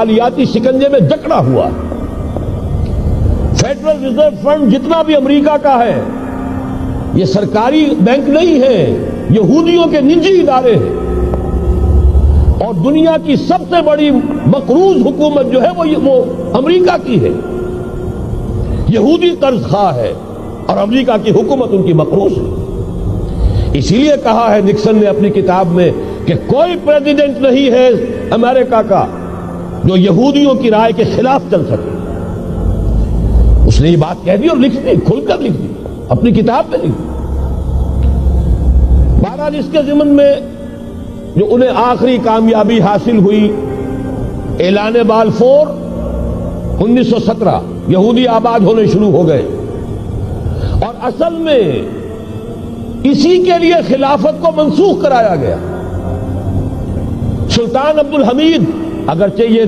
مالیاتی شکنجے میں جکڑا ہوا ہے۔ فیڈرل ریزرو فنڈ جتنا بھی امریکہ کا ہے یہ سرکاری بینک نہیں ہے، یہودیوں کے نجی ادارے ہیں، اور دنیا کی سب سے بڑی مقروض حکومت جو ہے وہ امریکہ کی ہے، یہودی قرض خواہ ہے اور امریکہ کی حکومت ان کی مقروض ہے۔ اسی لیے کہا ہے نکسن نے اپنی کتاب میں کہ کوئی پریزیڈنٹ نہیں ہے امریکہ کا جو یہودیوں کی رائے کے خلاف چل سکے۔ اس نے یہ بات کہہ دی اور لکھ دی، کھل کر لکھ دی، اپنی کتاب میں لکھ دی۔ بہرحال اس کے ضمن میں جو انہیں آخری کامیابی حاصل ہوئی، اعلان بالفور 1917، یہودی آباد ہونے شروع ہو گئے، اور اصل میں اسی کے لیے خلافت کو منسوخ کرایا گیا۔ سلطان عبد الحمید اگرچہ یہ